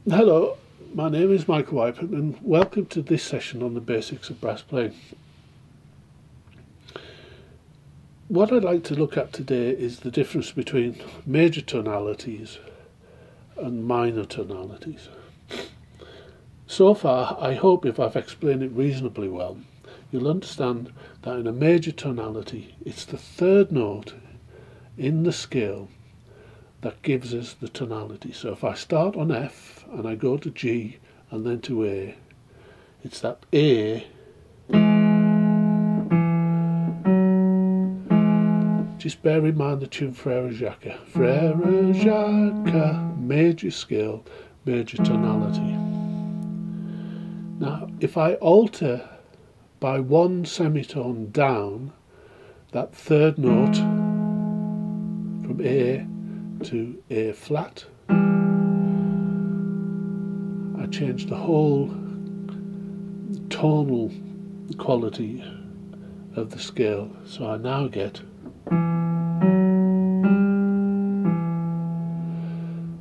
Hello, my name is Michael Wypen and welcome to this session on the basics of brass playing. What I'd like to look at today is the difference between major tonalities and minor tonalities. So far, I hope if I've explained it reasonably well, you'll understand that in a major tonality, it's the third note in the scale that gives us the tonality. So if I start on F and I go to G and then to A, it's that A just bear in mind the tune Frere Jacques. Frere Jacques, major scale, major tonality. Now if I alter by one semitone down that third note from A to A flat, I change the whole tonal quality of the scale. So I now get,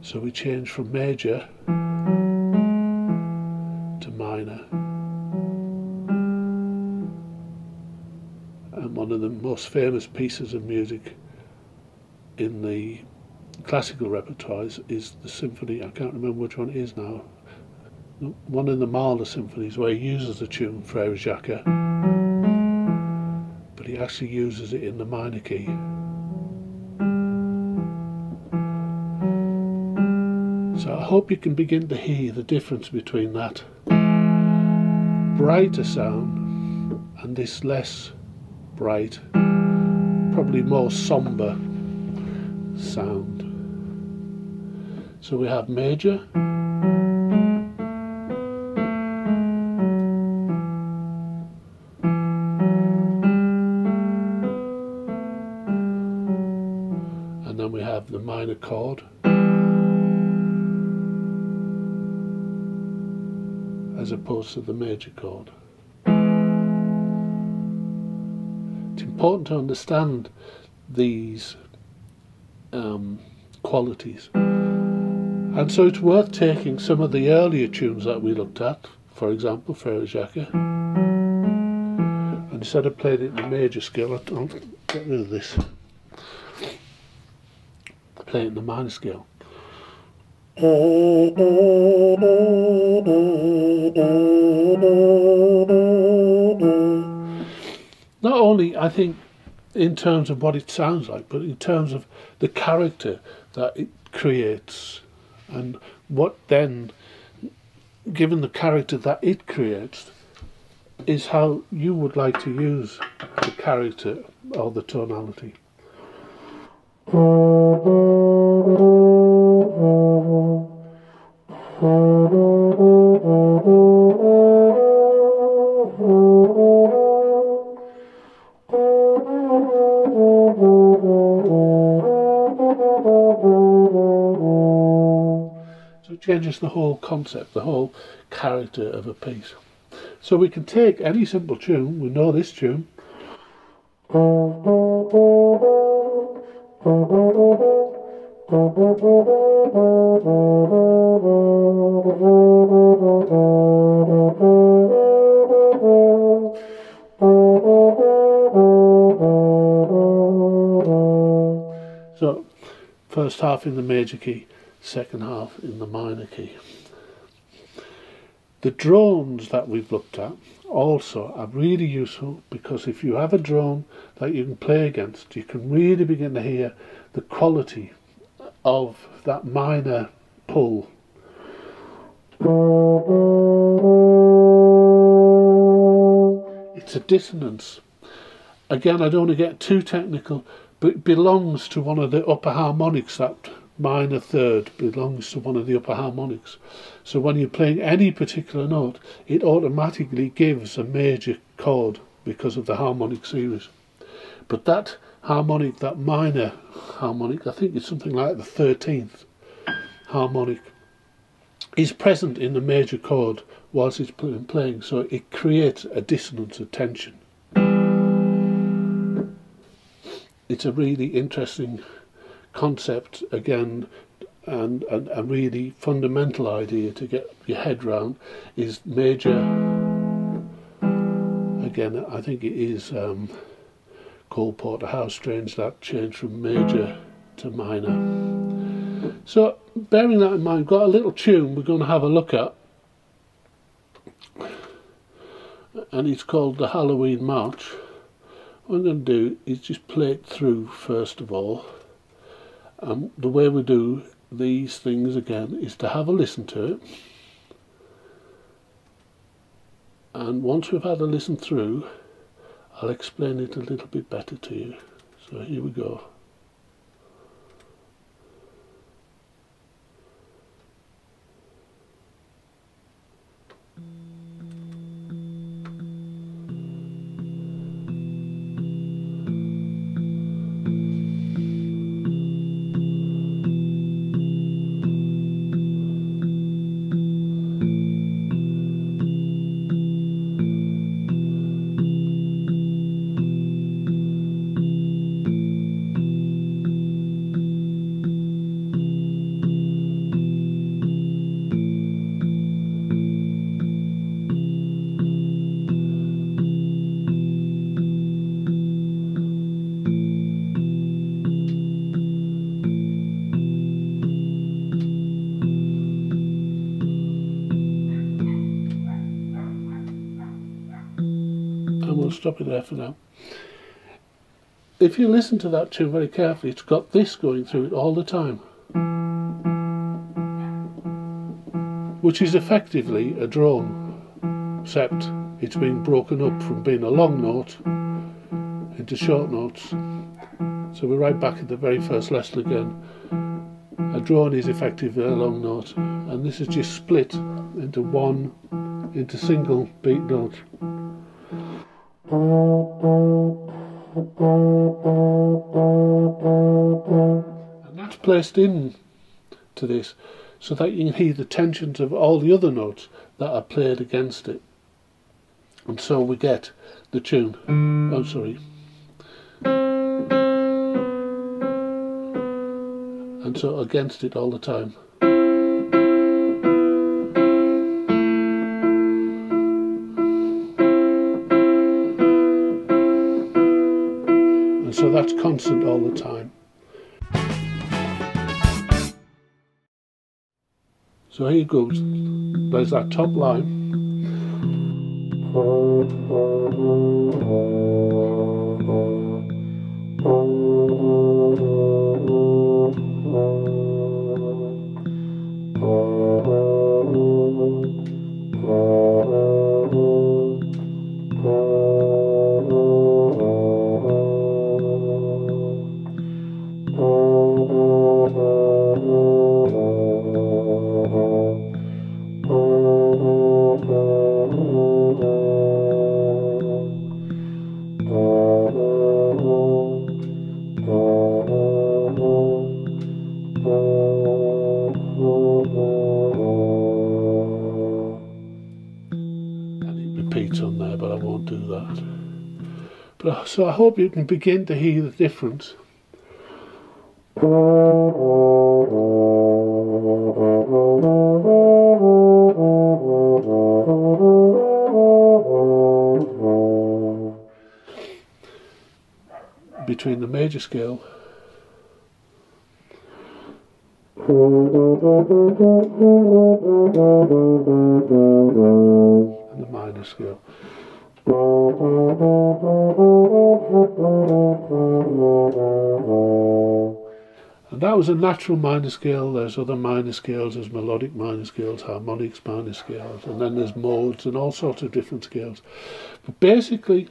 so we change from major to minor. And one of the most famous pieces of music in the classical repertoires is the symphony, I can't remember which one it is now, one of the Mahler symphonies where he uses the tune Frere Jacques, but he actually uses it in the minor key. So I hope you can begin to hear the difference between that brighter sound and this less bright, probably more sombre sound. So we have major, and then we have the minor chord, as opposed to the major chord. It's important to understand these qualities, and so it's worth taking some of the earlier tunes that we looked at, for example Frere Jacques, and instead of playing it in the major scale, I'll get rid of this, play it in the minor scale. Not only, I think, in terms of what it sounds like, but in terms of the character that it creates, and what then, given the character that it creates, is how you would like to use the character or the tonality. So it changes the whole concept, the whole character of a piece. So we can take any simple tune, we know this tune, so first half in the major key, second half in the minor key. The drones that we've looked at also are really useful, because if you have a drone that you can play against, you can really begin to hear the quality of that minor pull. It's a dissonance. Again, I don't want to get too technical, but it belongs to one of the upper harmonics. That minor third belongs to one of the upper harmonics. So when you're playing any particular note, it automatically gives a major chord because of the harmonic series. But that harmonic, that minor harmonic, I think it's something like the 13th harmonic, is present in the major chord whilst it's playing, so it creates a dissonance of tension. It's a really interesting concept, again, and a really fundamental idea to get your head round is major. Again, I think it is Cole Porter how strange that changed from major to minor. So bearing that in mind, we've got a little tune we're going to have a look at, and it's called the Halloween March. What I'm going to do is just play it through first of all. The way we do these things again is to have a listen to it, and once we've had a listen through, I'll explain it a little bit better to you. So here we go. And we'll stop it there for now. If you listen to that tune very carefully, it's got this going through it all the time, which is effectively a drone, except it's been broken up from being a long note into short notes. So we're right back at the very first lesson again. A drone is effectively a long note, and this is just split into single beat notes. And that's placed in to this so that you can hear the tensions of all the other notes that are played against it, and so we get the tune. Oh, sorry. And so against it all the time. And so that's constant all the time. So here goes. There's that top line. Repeats on there, but I won't do that. But so I hope you can begin to hear the difference. Between the major scale and the minor scale. And that was a natural minor scale. There's other minor scales, there's melodic minor scales, harmonics minor scales, and then there's modes and all sorts of different scales. But basically,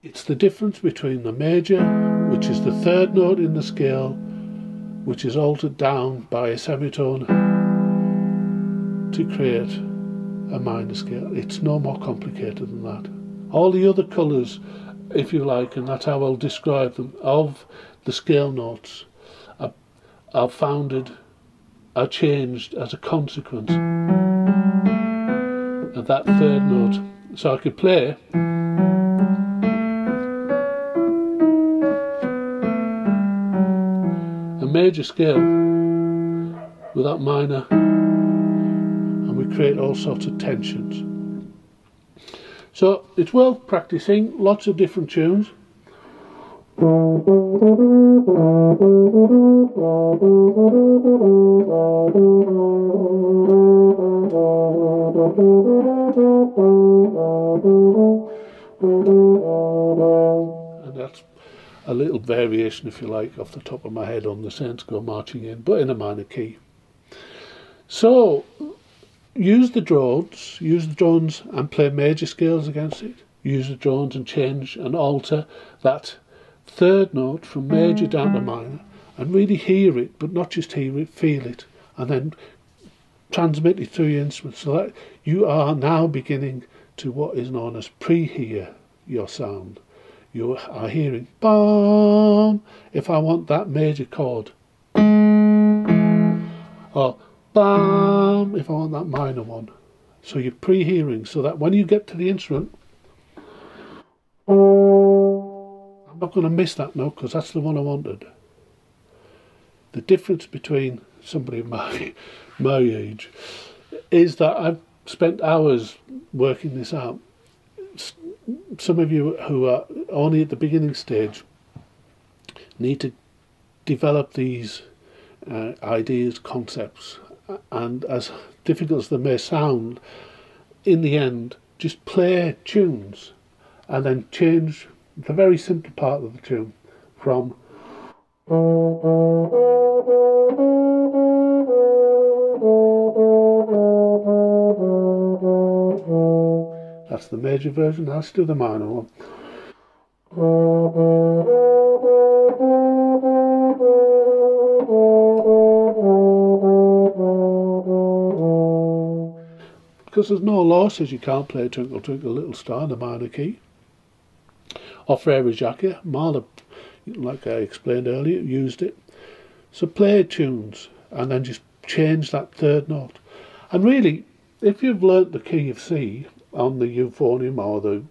it's the difference between the major, which is the third note in the scale, which is altered down by a semitone to create a minor scale. It's no more complicated than that. All the other colours, if you like, and that's how I'll describe them, of the scale notes are changed as a consequence of that third note. So I could play a major scale with that minor, and we create all sorts of tensions. So it's worth practicing, lots of different tunes. And that's a little variation, if you like, off the top of my head on the Saints Go Marching In, but in a minor key. So use the drones and play major scales against it. Use the drones and change and alter that third note from major down to minor, and really hear it, but not just hear it, feel it, and then transmit it through your instrument, so that you are now beginning to what is known as pre-hear your sound. You are hearing bam if I want that major chord, or bam if I want that minor one. So you're pre-hearing, so that when you get to the instrument, I'm not going to miss that note because that's the one I wanted. The difference between somebody my age is that I've spent hours working this out. Some of you who are only at the beginning stage need to develop these ideas, concepts, and as difficult as they may sound, in the end, just play tunes and then change the very simple part of the tune from that's the major version. Now let's do the minor one. Because there's no law says you can't play Twinkle Twinkle Little Star in a minor key. Or Frere Jacques, Mahler, like I explained earlier, used it. So play tunes and then just change that third note. And really, if you've learnt the key of C on the euphonium or the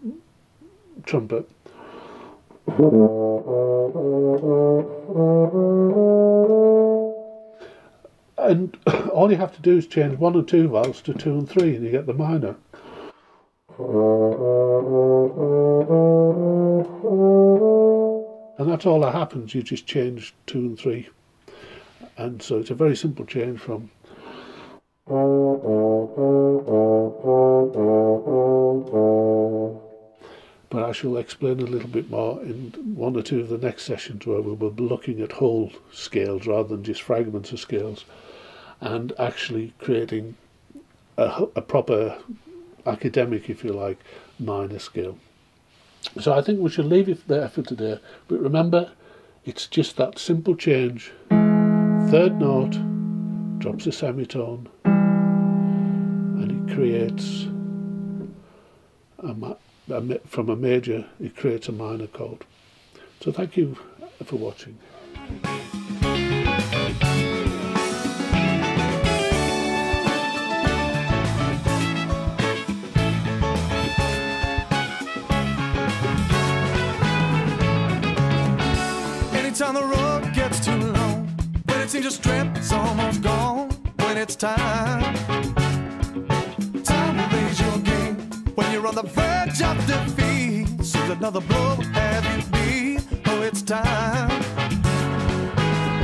trumpet, and all you have to do is change 1 and 2 vowels to 2 and 3 and you get the minor. And that's all that happens, you just change 2 and 3. And so it's a very simple change from but I shall explain a little bit more in 1 or 2 of the next sessions where we will be looking at whole scales rather than just fragments of scales, and actually creating a proper academic, if you like, minor scale. So I think we should leave it there for today, but remember, it's just that simple change. Third note drops a semitone and it creates from a major, it creates a minor chord. So thank you for watching. Anytime the road gets too long, when it seems your strength is almost gone, when it's time to raise your game, when you're on the verge of defeat, seems another blow will have you beat. Oh, it's time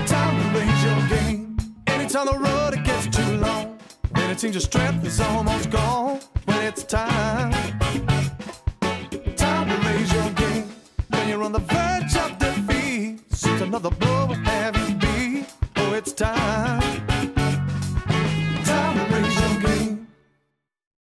to raise your game. Anytime the road it gets too long, when it seems your strength is almost gone, when it's time to raise your game, when you're on the verge of defeat, seems another blow will have you beat. Oh, it's time